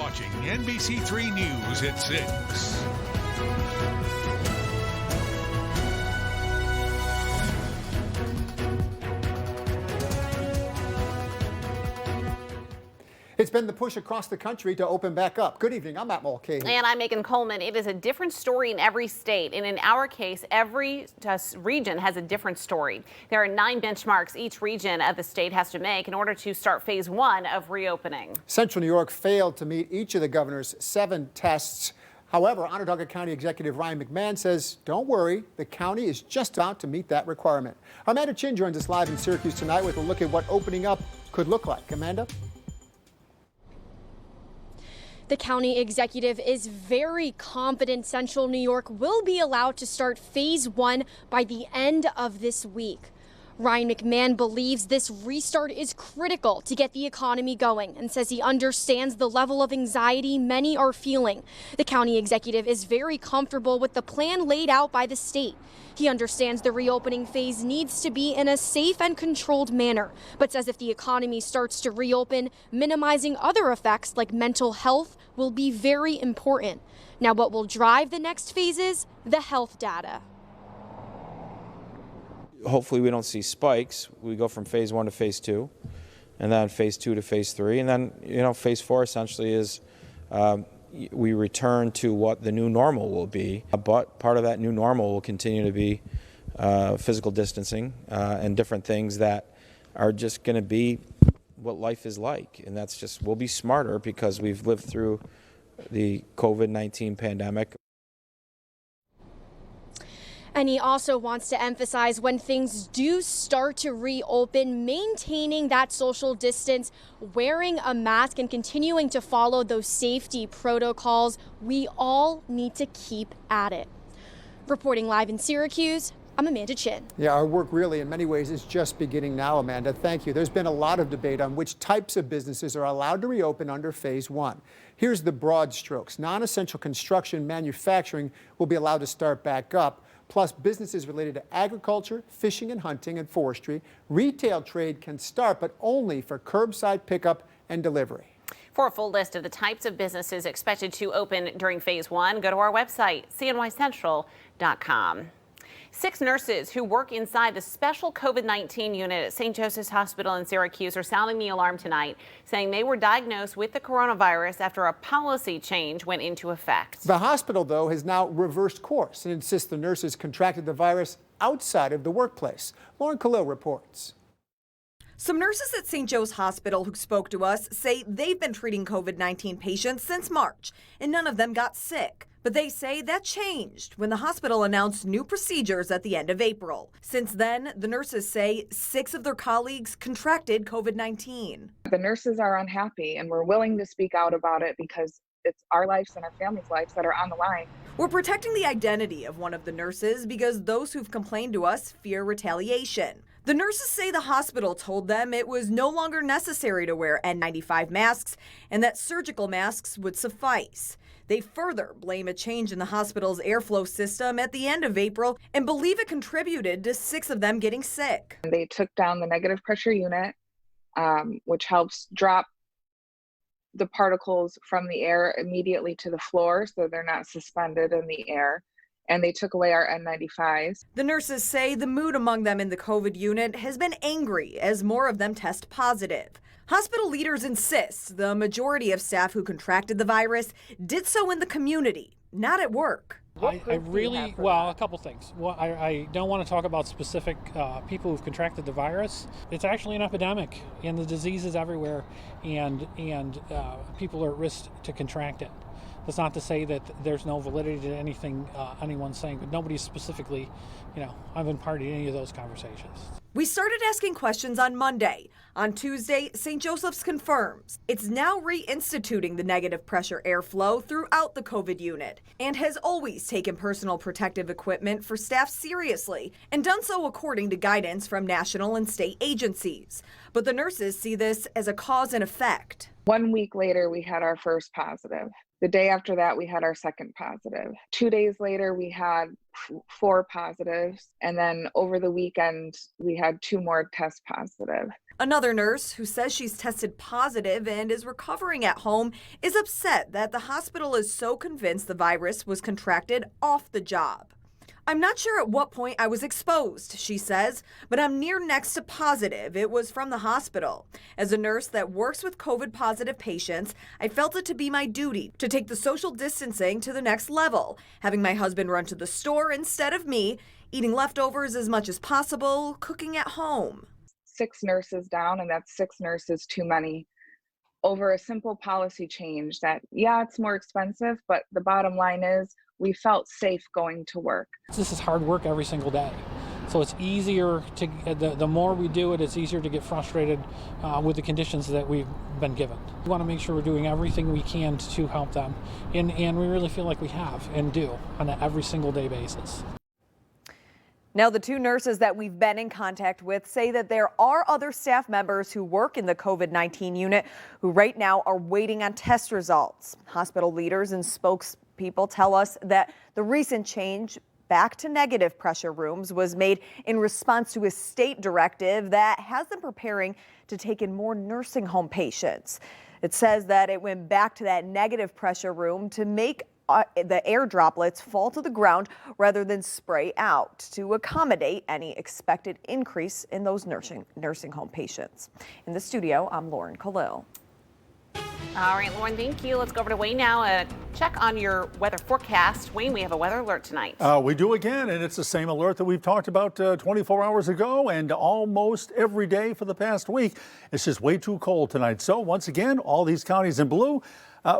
watching NBC3 News at 6. It's been the push across the country to open back up. Good evening, I'm Matt Mulcahy. And I'm Megan Coleman. It is a different story in every state. And in our case, every region has a different story. There are 9 benchmarks each region of the state has to make in order to start phase 1 of reopening. Central New York failed to meet each of the governor's 7 tests. However, Onondaga County Executive Ryan McMahon says, don't worry, the county is just about to meet that requirement. Amanda Chin joins us live in Syracuse tonight with a look at what opening up could look like. Amanda? The county executive is very confident Central New York will be allowed to start phase 1 by the end of this week. Ryan McMahon believes this restart is critical to get the economy going and says he understands the level of anxiety many are feeling. The county executive is very comfortable with the plan laid out by the state. He understands the reopening phase needs to be in a safe and controlled manner, but says if the economy starts to reopen, minimizing other effects like mental health will be very important. Now, what will drive the next phases? The health data. Hopefully we don't see spikes. We go from phase 1 to phase 2, and then phase 2 to phase 3, and then phase 4 essentially is we return to what the new normal will be. But part of that new normal will continue to be physical distancing and different things that are just going to be what life is like, and that's just we'll be smarter because we've lived through the COVID-19 pandemic. And he also wants to emphasize when things do start to reopen, maintaining that social distance, wearing a mask, and continuing to follow those safety protocols. We all need to keep at it. Reporting live in Syracuse, I'm Amanda Chin. Yeah, our work really in many ways is just beginning now, Amanda. Thank you. There's been a lot of debate on which types of businesses are allowed to reopen under phase 1. Here's the broad strokes. Non-essential construction, manufacturing will be allowed to start back up. Plus, businesses related to agriculture, fishing and hunting, and forestry. Retail trade can start, but only for curbside pickup and delivery. For a full list of the types of businesses expected to open during phase 1, go to our website, cnycentral.com. 6 nurses who work inside the special COVID-19 unit at St. Joseph's Hospital in Syracuse are sounding the alarm tonight, saying they were diagnosed with the coronavirus after a policy change went into effect. The hospital, though, has now reversed course and insists the nurses contracted the virus outside of the workplace. Lauren Khalil reports. Some nurses at St. Joe's Hospital who spoke to us say they've been treating COVID-19 patients since March, and none of them got sick. But they say that changed when the hospital announced new procedures at the end of April. Since then, the nurses say 6 of their colleagues contracted COVID-19. The nurses are unhappy, and we're willing to speak out about it because it's our lives and our families' lives that are on the line. We're protecting the identity of one of the nurses because those who've complained to us fear retaliation. The nurses say the hospital told them it was no longer necessary to wear N95 masks and that surgical masks would suffice. They further blame a change in the hospital's airflow system at the end of April and believe it contributed to 6 of them getting sick. They took down the negative pressure unit, which helps drop the particles from the air immediately to the floor so they're not suspended in the air. And they took away our N95s. The nurses say the mood among them in the COVID unit has been angry as more of them test positive. Hospital leaders insist the majority of staff who contracted the virus did so in the community, not at work. A couple things. Well, I don't want to talk about specific people who've contracted the virus. It's actually an epidemic, and the disease is everywhere, and people are at risk to contract it. That's not to say that there's no validity to anything anyone's saying, but nobody's specifically, I've been party to any of those conversations. We started asking questions on Monday. On Tuesday, St. Joseph's confirms it's now reinstituting the negative pressure airflow throughout the COVID unit and has always taken personal protective equipment for staff seriously and done so according to guidance from national and state agencies. But the nurses see this as a cause and effect. 1 week later, we had our first positive. The day after that, we had our second positive. 2 days later, we had 4 positives. And then over the weekend, we had 2 more test positive. Another nurse who says she's tested positive and is recovering at home is upset that the hospital is so convinced the virus was contracted off the job. I'm not sure at what point I was exposed, she says, but I'm near next to positive it was from the hospital. As a nurse that works with COVID-positive patients, I felt it to be my duty to take the social distancing to the next level, having my husband run to the store instead of me, eating leftovers as much as possible, cooking at home. 6 nurses down, and that's 6 nurses too many, over a simple policy change that, yeah, it's more expensive, but the bottom line is we felt safe going to work. This is hard work every single day. So it's easier to, the more we do it, it's easier to get frustrated with the conditions that we've been given. We want to make sure we're doing everything we can to help them. And we really feel like we have and do on an every single day basis. Now, the 2 nurses that we've been in contact with say that there are other staff members who work in the COVID-19 unit who right now are waiting on test results. Hospital leaders and spokespeople tell us that the recent change back to negative pressure rooms was made in response to a state directive that has them preparing to take in more nursing home patients. It says that it went back to that negative pressure room to make the air droplets fall to the ground rather than spray out to accommodate any expected increase in those nursing home patients. In the studio, I'm Lauren Khalil. All right, Lauren, thank you. Let's go over to Wayne now. Check on your weather forecast. Wayne, we have a weather alert tonight. We do again, and it's the same alert that we've talked about 24 hours ago and almost every day for the past week. It's just way too cold tonight. So once again, all these counties in blue.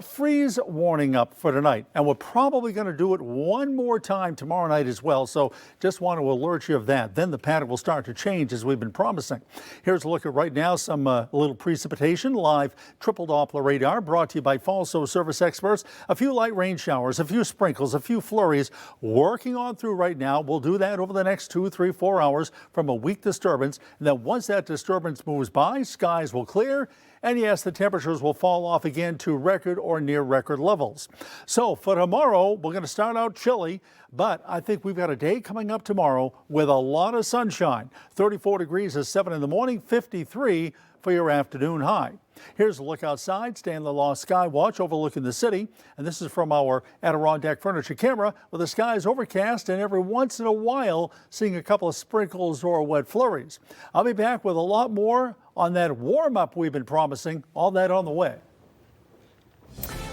Freeze warning up for tonight, and we're probably going to do it one more time tomorrow night as well, so just want to alert you of that. Then the pattern will start to change as we've been promising. Here's a look at right now some little precipitation, live triple Doppler radar brought to you by Falso Service Experts. A few light rain showers, a few sprinkles, a few flurries working on through right now. We'll do that over the next 2, 3, 4 hours from a weak disturbance, and then once that disturbance moves by, skies will clear. And yes, the temperatures will fall off again to record or near record levels. So for tomorrow, we're going to start out chilly, but I think we've got a day coming up tomorrow with a lot of sunshine. 34 degrees at 7 in the morning, 53 for your afternoon high. Here's a look outside. Stay in the Lost Sky Watch overlooking the city. And this is from our Adirondack Furniture camera, where the sky is overcast and every once in a while seeing a couple of sprinkles or wet flurries. I'll be back with a lot more on that warm-up we've been promising. All that on the way.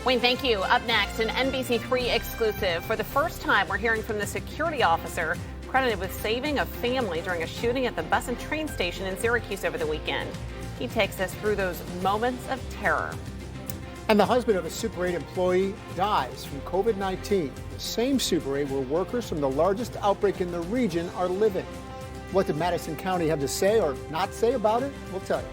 Wayne, thank you. Up next, an NBC3 exclusive. For the first time, we're hearing from the security officer credited with saving a family during a shooting at the bus and train station in Syracuse over the weekend. He takes us through those moments of terror. And the husband of a Super 8 employee dies from COVID-19. The same Super 8 where workers from the largest outbreak in the region are living. What did Madison County have to say or not say about it? We'll tell you.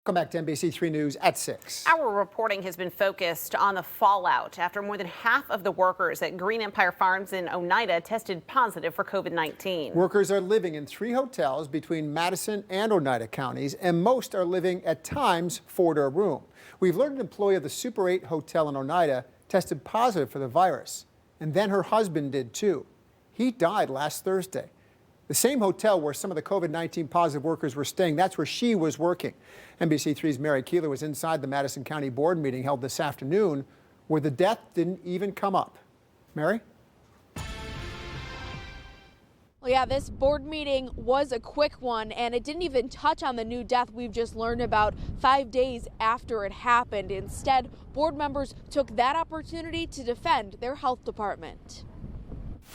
Welcome back to NBC3 News at 6. Our reporting has been focused on the fallout after more than half of the workers at Green Empire Farms in Oneida tested positive for COVID-19. Workers are living in 3 hotels between Madison and Oneida counties, and most are living at times 4 to a room. We've learned an employee of the Super 8 hotel in Oneida tested positive for the virus, and then her husband did too. He died last Thursday. The same hotel where some of the COVID-19 positive workers were staying, that's where she was working. NBC3's Mary Keeler was inside the Madison County Board meeting held this afternoon where the death didn't even come up. Mary? Well, yeah, this board meeting was a quick one, and it didn't even touch on the new death we've just learned about 5 days after it happened. Instead, board members took that opportunity to defend their health department.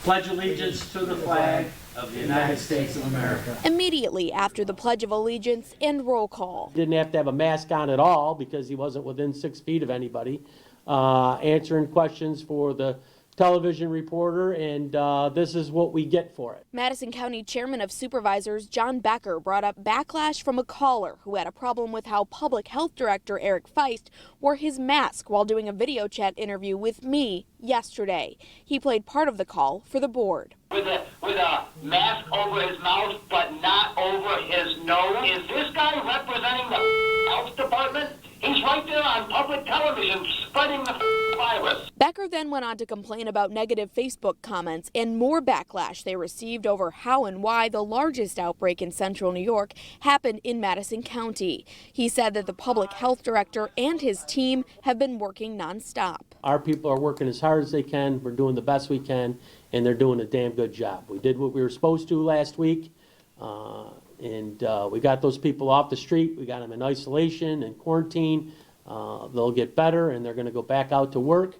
Pledge allegiance to the flag of the United States of America. Immediately after the Pledge of Allegiance and roll call. Didn't have to have a mask on at all because he wasn't within 6 feet of anybody. Answering questions for the television reporter, and this is what we get for it. Madison County Chairman of Supervisors John Becker brought up backlash from a caller who had a problem with how Public Health Director Eric Feist wore his mask while doing a video chat interview with me yesterday. He played part of the call for the board. With a mask over his mouth, but not over his nose. Is this guy representing the health department? He's right there on public television spreading the virus. Becker then went on to complain about negative Facebook comments and more backlash they received over how and why the largest outbreak in central New York happened in Madison County. He said that the public health director and his team have been working nonstop. Our people are working as hard as they can. We're doing the best we can, and they're doing a damn good job. We did what we were supposed to last week, and we got those people off the street. We got them in isolation and quarantine. They'll get better, and they're going to go back out to work,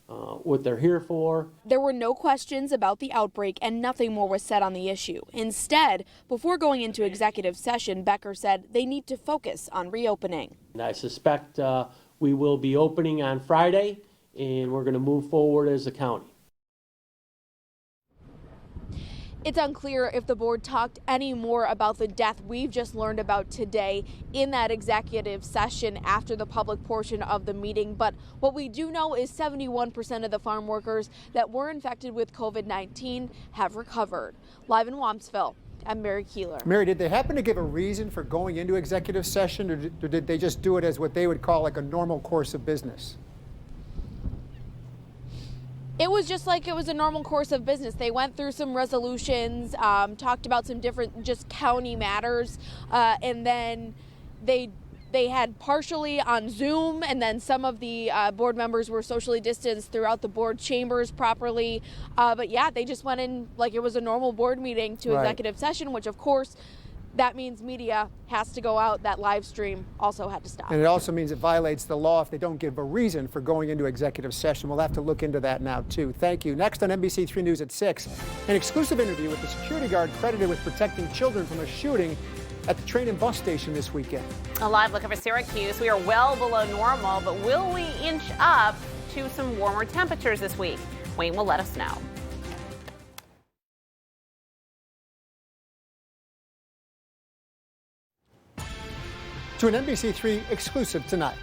what they're here for. There were no questions about the outbreak, and nothing more was said on the issue. Instead, before going into executive session, Becker said they need to focus on reopening. And I suspect we will be opening on Friday, and we're going to move forward as a county. It's unclear if the board talked any more about the death we've just learned about today in that executive session after the public portion of the meeting. But what we do know is 71% of the farm workers that were infected with COVID-19 have recovered. Live in Wamsville, I'm Mary Keeler. Mary, did they happen to give a reason for going into executive session, or did they just do it as what they would call like a normal course of business? It was just like it was a normal course of business. They went through some resolutions, talked about some different just county matters, and then they had partially on Zoom, and then some of the board members were socially distanced throughout the board chambers properly. But yeah, they just went in like it was a normal board meeting to executive session, which of course that means media has to go out. That live stream also had to stop. And it also means it violates the law if they don't give a reason for going into executive session. We'll have to look into that now, too. Thank you. Next on NBC3 News at 6, an exclusive interview with the security guard credited with protecting children from a shooting at the train and bus station this weekend. A live look over Syracuse. We are well below normal, but will we inch up to some warmer temperatures this week? Wayne will let us know. To an NBC3 exclusive tonight.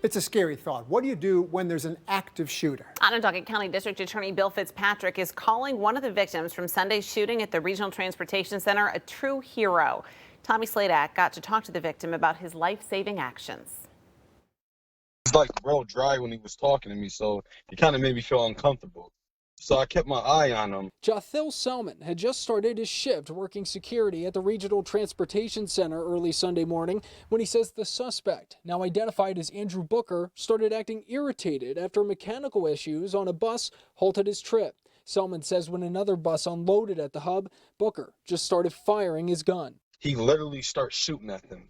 It's a scary thought. What do you do when there's an active shooter? Onondaga County District Attorney Bill Fitzpatrick is calling one of the victims from Sunday's shooting at the Regional Transportation Center a true hero. Tommy Sladak got to talk to the victim about his life-saving actions. It's like real dry when he was talking to me, so it kind of made me feel uncomfortable. So I kept my eye on him. Jothil Selman had just started his shift working security at the Regional Transportation Center early Sunday morning when he says the suspect, now identified as Andrew Booker, started acting irritated after mechanical issues on a bus halted his trip. Selman says when another bus unloaded at the hub, Booker just started firing his gun. He literally starts shooting at them.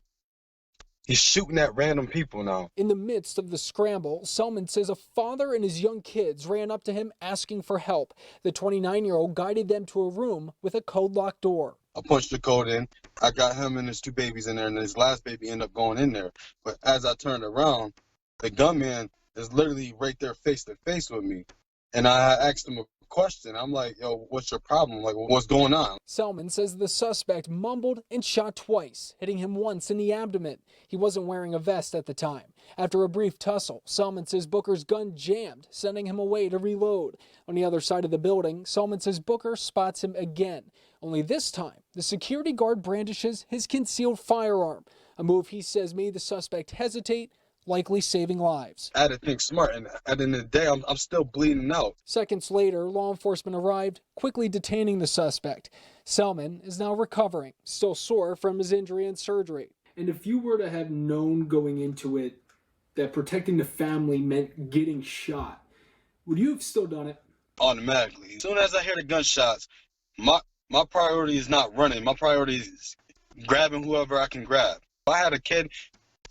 He's shooting at random people now. In the midst of the scramble, Selman says a father and his young kids ran up to him asking for help. The 29-year-old guided them to a room with a code-locked door. I punched the code in. I got him and his two babies in there, and his last baby ended up going in there. But as I turned around, the gunman is literally right there face to face with me. And I asked him a question. I'm like, yo, what's your problem? Like, what's going on? Selman says the suspect mumbled and shot twice, hitting him once in the abdomen. He wasn't wearing a vest at the time. After a brief tussle, Selman says Booker's gun jammed, sending him away to reload. On the other side of the building, Selman says Booker spots him again. Only this time, the security guard brandishes his concealed firearm, a move he says made the suspect hesitate, likely saving lives. I had to think smart, and at the end of the day, I'm still bleeding out. Seconds later, law enforcement arrived, quickly detaining the suspect. Selman is now recovering, still sore from his injury and surgery. And if you were to have known going into it that protecting the family meant getting shot, would you have still done it? Automatically. As soon as I hear the gunshots, my priority is not running. My priority is grabbing whoever I can grab. If I had a kid,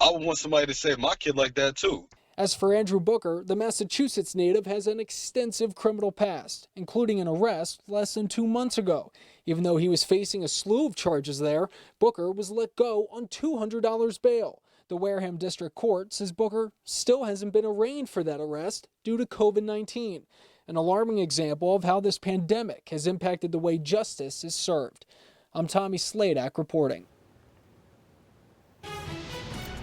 I would want somebody to save my kid like that too. As for Andrew Booker, the Massachusetts native has an extensive criminal past, including an arrest less than 2 months ago. Even though he was facing a slew of charges there, Booker was let go on $200 bail. The Wareham District Court says Booker still hasn't been arraigned for that arrest due to COVID-19, an alarming example of how this pandemic has impacted the way justice is served. I'm Tommy Sladak reporting.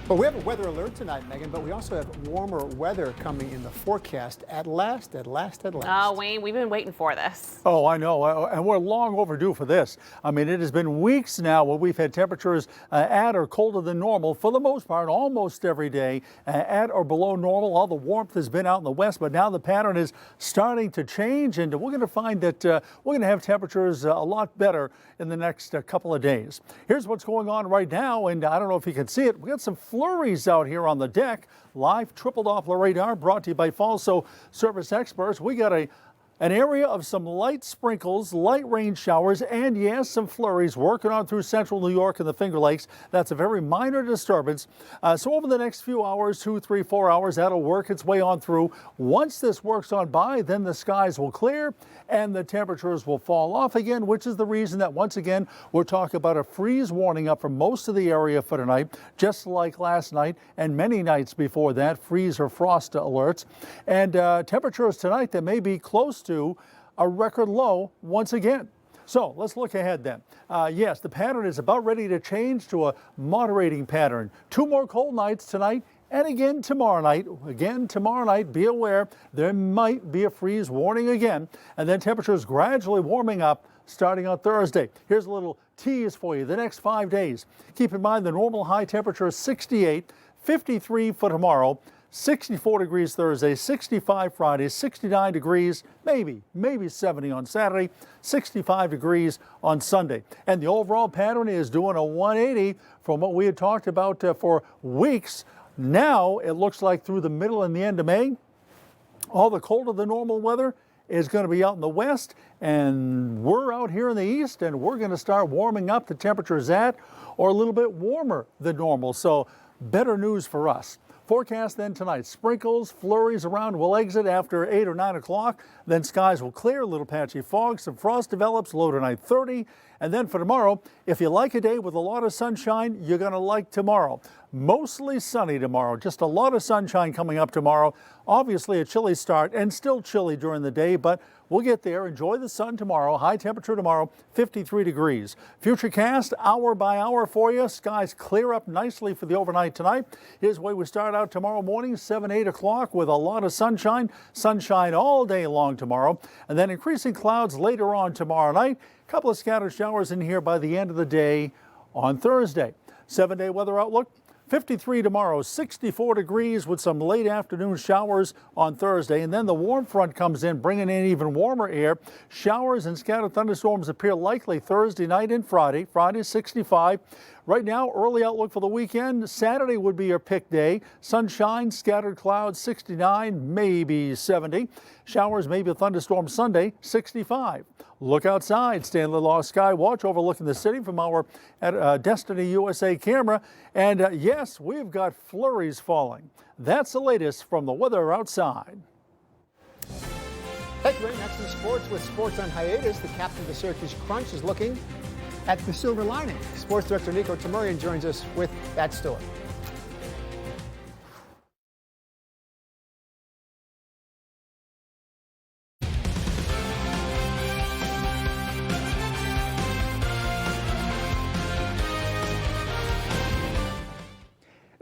Well, we have a weather alert tonight, Megan, but we also have warmer weather coming in the forecast at last. Oh, Wayne, we've been waiting for this. Oh, I know, and we're long overdue for this. I mean, it has been weeks now where we've had temperatures at or colder than normal for the most part, almost every day, at or below normal. All the warmth has been out in the west, but now the pattern is starting to change, and we're going to find that we're going to have temperatures a lot better in the next couple of days. Here's what's going on right now, and I don't know if you can see it. We got some flurries out here on the deck. Live triple Doppler radar brought to you by Falso Service Experts. We got an area of some light sprinkles, light rain showers, and yes, some flurries working on through central New York and the Finger Lakes. That's a very minor disturbance. So over the next few hours, 2, 3, 4 hours, that'll work its way on through. Once this works on by, then the skies will clear and the temperatures will fall off again, which is the reason that once again, we're talking about a freeze warning up for most of the area for tonight, just like last night and many nights before that, freeze or frost alerts. And temperatures tonight that may be close to a record low once again. So let's look ahead then. Yes, the pattern is about ready to change to a moderating pattern. 2 more cold nights tonight and again tomorrow night. Again tomorrow night, be aware there might be a freeze warning again, and then temperatures gradually warming up starting on Thursday. Here's a little tease for you. The next 5 days. Keep in mind the normal high temperature is 68, 53 for tomorrow, 64 degrees Thursday, 65 Friday, 69 degrees, maybe 70 on Saturday, 65 degrees on Sunday. And the overall pattern is doing a 180 from what we had talked about for weeks. Now it looks like through the middle and the end of May, all the colder than normal weather is going to be out in the west, and we're out here in the east, and we're going to start warming up the temperatures at or a little bit warmer than normal. So better news for us. Forecast then tonight, sprinkles, flurries around will exit after 8 or 9 o'clock. Then skies will clear, a little patchy fog, some frost develops, low tonight 30. And then for tomorrow, if you like a day with a lot of sunshine, you're going to like tomorrow. Mostly sunny tomorrow, just a lot of sunshine coming up tomorrow. Obviously a chilly start and still chilly during the day, but we'll get there. Enjoy the sun tomorrow. High temperature tomorrow, 53 degrees. Futurecast hour by hour for you. Skies clear up nicely for the overnight tonight. Here's the way we start out tomorrow morning, 7, 8 o'clock with a lot of sunshine. Sunshine all day long tomorrow. And then increasing clouds later on tomorrow night. A couple of scattered showers in here by the end of the day on Thursday. 7-day weather outlook. 53 tomorrow, 64 degrees with some late afternoon showers on Thursday. And then the warm front comes in, bringing in even warmer air. Showers and scattered thunderstorms appear likely Thursday night and Friday. Friday, 65. Right now, early outlook for the weekend. Saturday would be your pick day. Sunshine, scattered clouds, 69, maybe 70. Showers, maybe a thunderstorm Sunday, 65. Look outside. Stanley Law Sky Watch overlooking the city from our Destiny USA camera. And yes, we've got flurries falling. That's the latest from the weather outside. Hey, great. Next in sports with Sports on Hiatus, the captain of the Syracuse Crunch is looking at the silver lining. Sports director Nico Tamurian joins us with that story.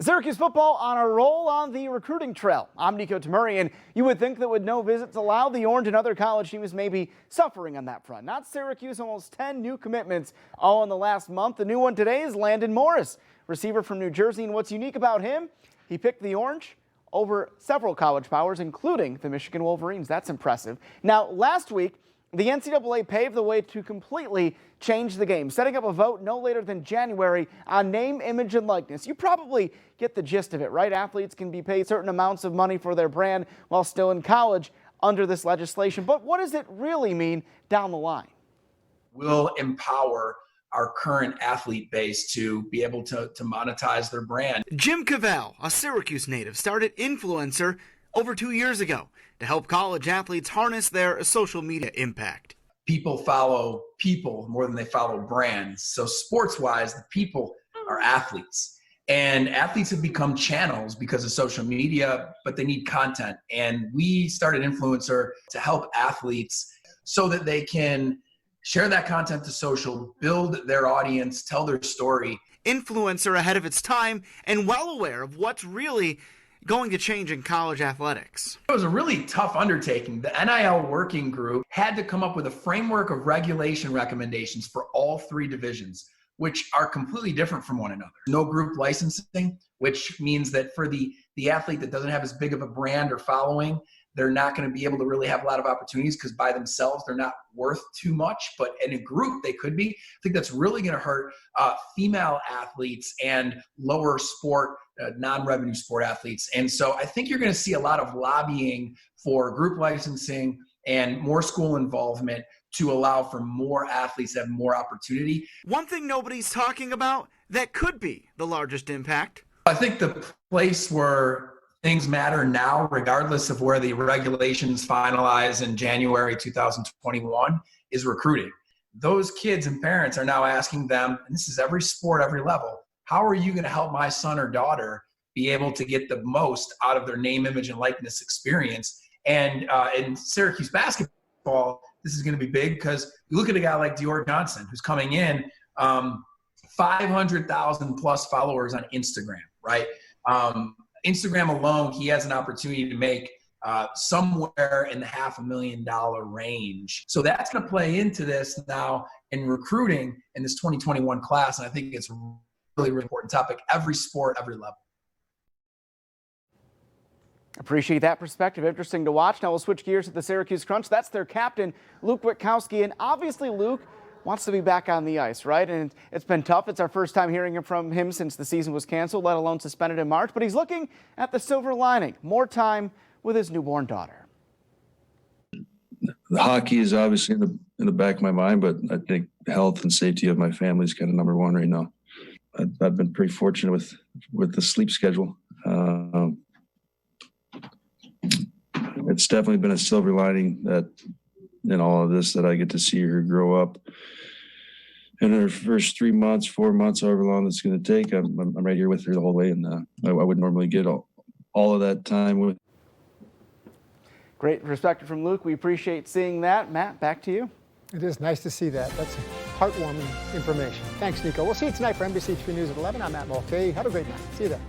Syracuse football on a roll on the recruiting trail. I'm Nico Tamurian. You would think that with no visits allowed, the Orange and other college teams may be suffering on that front. Not Syracuse, almost 10 new commitments all in the last month. The new one today is Landon Morris, receiver from New Jersey. And what's unique about him, he picked the Orange over several college powers, including the Michigan Wolverines. That's impressive. Now, last week, the NCAA paved the way to completely change the game, setting up a vote no later than January on name, image, and likeness. You probably get the gist of it, right? Athletes can be paid certain amounts of money for their brand while still in college under this legislation. But what does it really mean down the line? We'll empower our current athlete base to be able to monetize their brand. Jim Cavell, a Syracuse native, started Influencer over 2 years ago to help college athletes harness their social media impact. People follow people more than they follow brands. So sports-wise, the people are athletes. And athletes have become channels because of social media, but they need content. And we started Influencer to help athletes so that they can share that content to social, build their audience, tell their story. Influencer ahead of its time and well aware of what's really going to change in college athletics. It was a really tough undertaking. The NIL working group had to come up with a framework of regulation recommendations for all 3 divisions, which are completely different from one another. No group licensing, which means that for the athlete that doesn't have as big of a brand or following, they're not going to be able to really have a lot of opportunities because by themselves, they're not worth too much, but in a group, they could be. I think that's really going to hurt female athletes and lower sport, non-revenue sport athletes. And so I think you're going to see a lot of lobbying for group licensing and more school involvement to allow for more athletes to have more opportunity. One thing nobody's talking about that could be the largest impact. I think the place where things matter now, regardless of where the regulations finalize in January 2021, is recruiting. Those kids and parents are now asking them, and this is every sport, every level, how are you going to help my son or daughter be able to get the most out of their name, image, and likeness experience? And in Syracuse basketball, this is going to be big because you look at a guy like Dior Johnson, who's coming in, 500,000 plus followers on Instagram, right? Instagram alone, he has an opportunity to make somewhere in the $500,000 range. So that's going to play into this now in recruiting in this 2021 class. And I think it's a really, really important topic. Every sport, every level. Appreciate that perspective. Interesting to watch. Now we'll switch gears to the Syracuse Crunch. That's their captain, Luke Witkowski. And obviously Luke wants to be back on the ice, right? And it's been tough. It's our first time hearing from him since the season was canceled, let alone suspended in March. But he's looking at the silver lining, more time with his newborn daughter. The hockey is obviously in the back of my mind, but I think health and safety of my family is kind of number one right now. I've been pretty fortunate with the sleep schedule. It's definitely been a silver lining that in all of this that I get to see her grow up. In her first 3 months, 4 months, however long it's going to take, I'm right here with her the whole way, and I would normally get all of that time with. Great perspective from Luke. We appreciate seeing that. Matt, back to you. It is nice to see that. That's heartwarming information. Thanks, Nico. We'll see you tonight for NBC3 News at 11. I'm Matt Mulcahy. Have a great night. See you then.